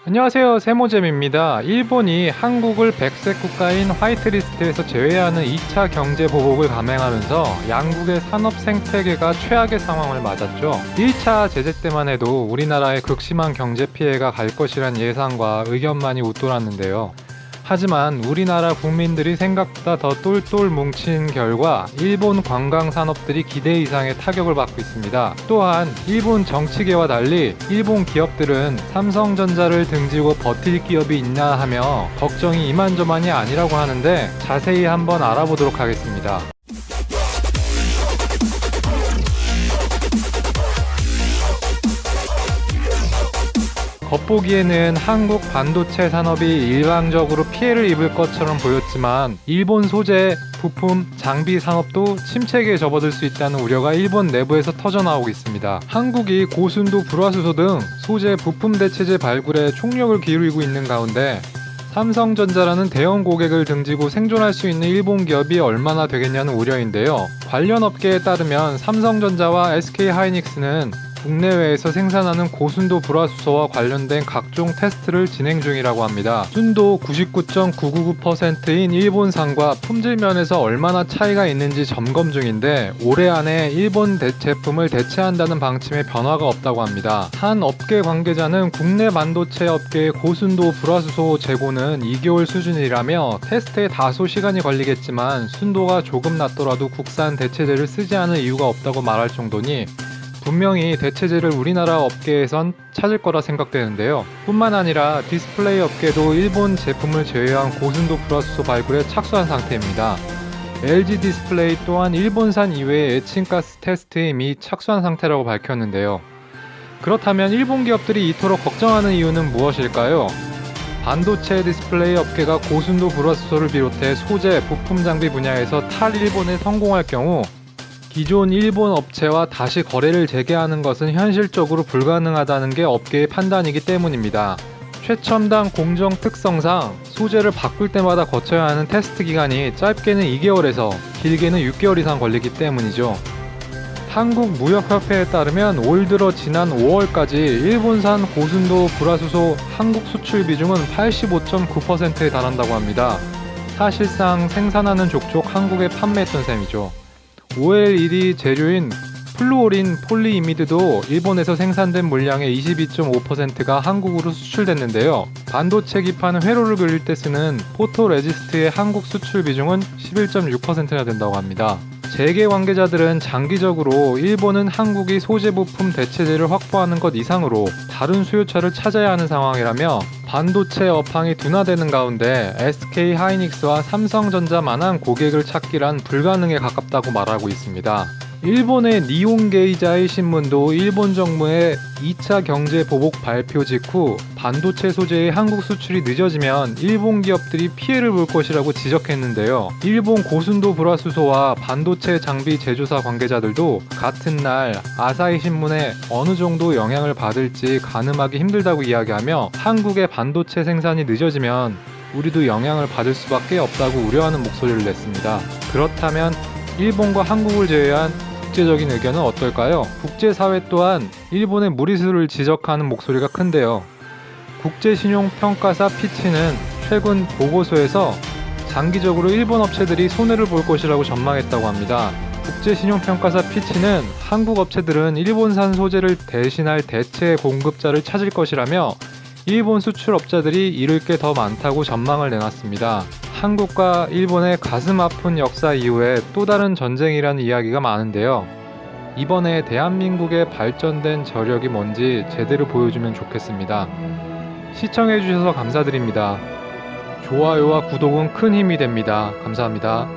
안녕하세요, 세모잼입니다. 일본이 한국을 백색 국가인 화이트리스트에서 제외하는 2차 경제 보복을 감행하면서 양국의 산업 생태계가 최악의 상황을 맞았죠. 1차 제재 때만 해도 우리나라에 극심한 경제 피해가 갈 것이란 예상과 의견만이 웃돌았는데요. 하지만 우리나라 국민들이 생각보다 더 똘똘 뭉친 결과 일본 관광 산업들이 기대 이상의 타격을 받고 있습니다. 또한 일본 정치계와 달리 일본 기업들은 삼성전자를 등지고 버틸 기업이 있나 하며 걱정이 이만저만이 아니라고 하는데 자세히 한번 알아보도록 하겠습니다. 겉보기에는 한국 반도체 산업이 일방적으로 피해를 입을 것처럼 보였지만 일본 소재, 부품, 장비 산업도 침체기에 접어들 수 있다는 우려가 일본 내부에서 터져나오고 있습니다. 한국이 고순도 불화수소 등 소재, 부품 대체재 발굴에 총력을 기울이고 있는 가운데 삼성전자라는 대형 고객을 등지고 생존할 수 있는 일본 기업이 얼마나 되겠냐는 우려인데요. 관련 업계에 따르면 삼성전자와 SK하이닉스는 국내외에서 생산하는 고순도 불화수소와 관련된 각종 테스트를 진행 중이라고 합니다. 순도 99.999%인 일본산과 품질 면에서 얼마나 차이가 있는지 점검 중인데 올해 안에 일본 제품을 대체한다는 방침에 변화가 없다고 합니다. 한 업계 관계자는 국내 반도체 업계의 고순도 불화수소 재고는 2개월 수준이라며 테스트에 다소 시간이 걸리겠지만 순도가 조금 낮더라도 국산 대체재를 쓰지 않을 이유가 없다고 말할 정도니 분명히 대체재를 우리나라 업계에선 찾을 거라 생각되는데요. 뿐만 아니라 디스플레이 업계도 일본 제품을 제외한 고순도 불화수소 발굴에 착수한 상태입니다. LG 디스플레이 또한 일본산 이외의 에칭가스 테스트에 이미 착수한 상태라고 밝혔는데요. 그렇다면 일본 기업들이 이토록 걱정하는 이유는 무엇일까요? 반도체 디스플레이 업계가 고순도 불화수소를 비롯해 소재, 부품 장비 분야에서 탈일본에 성공할 경우 기존 일본 업체와 다시 거래를 재개하는 것은 현실적으로 불가능하다는 게 업계의 판단이기 때문입니다. 최첨단 공정 특성상 소재를 바꿀 때마다 거쳐야 하는 테스트 기간이 짧게는 2개월에서 길게는 6개월 이상 걸리기 때문이죠. 한국무역협회에 따르면 올 들어 지난 5월까지 일본산 고순도 불화수소 한국 수출 비중은 85.9%에 달한다고 합니다. 사실상 생산하는 족족 한국에 판매했던 셈이죠. OLED 재료인 플루오린 폴리이미드도 일본에서 생산된 물량의 22.5%가 한국으로 수출됐는데요. 반도체 기판 회로를 그릴 때 쓰는 포토레지스트의 한국 수출 비중은 11.6%나 된다고 합니다. 재계 관계자들은 장기적으로 일본은 한국이 소재 부품 대체재를 확보하는 것 이상으로 다른 수요처를 찾아야 하는 상황이라며 반도체 업황이 둔화되는 가운데 SK하이닉스와 삼성전자만한 고객을 찾기란 불가능에 가깝다고 말하고 있습니다. 일본의 니혼게이자이 신문도 일본 정부의 2차 경제 보복 발표 직후 반도체 소재의 한국 수출이 늦어지면 일본 기업들이 피해를 볼 것이라고 지적했는데요. 일본 고순도 불화수소와 반도체 장비 제조사 관계자들도 같은 날 아사히 신문에 어느 정도 영향을 받을지 가늠하기 힘들다고 이야기하며 한국의 반도체 생산이 늦어지면 우리도 영향을 받을 수밖에 없다고 우려하는 목소리를 냈습니다. 그렇다면 일본과 한국을 제외한 국제적인 의견은 어떨까요? 국제사회 또한 일본의 무리수를 지적하는 목소리가 큰데요. 국제신용평가사 피치는 최근 보고서에서 장기적으로 일본 업체들이 손해를 볼 것이라고 전망했다고 합니다. 국제신용평가사 피치는 한국 업체들은 일본산 소재를 대신할 대체 공급자를 찾을 것이라며 일본 수출업자들이 잃을 게 더 많다고 전망을 내놨습니다. 한국과 일본의 가슴 아픈 역사 이후에 또 다른 전쟁이라는 이야기가 많은데요. 이번에 대한민국의 발전된 저력이 뭔지 제대로 보여주면 좋겠습니다. 시청해주셔서 감사드립니다. 좋아요와 구독은 큰 힘이 됩니다. 감사합니다.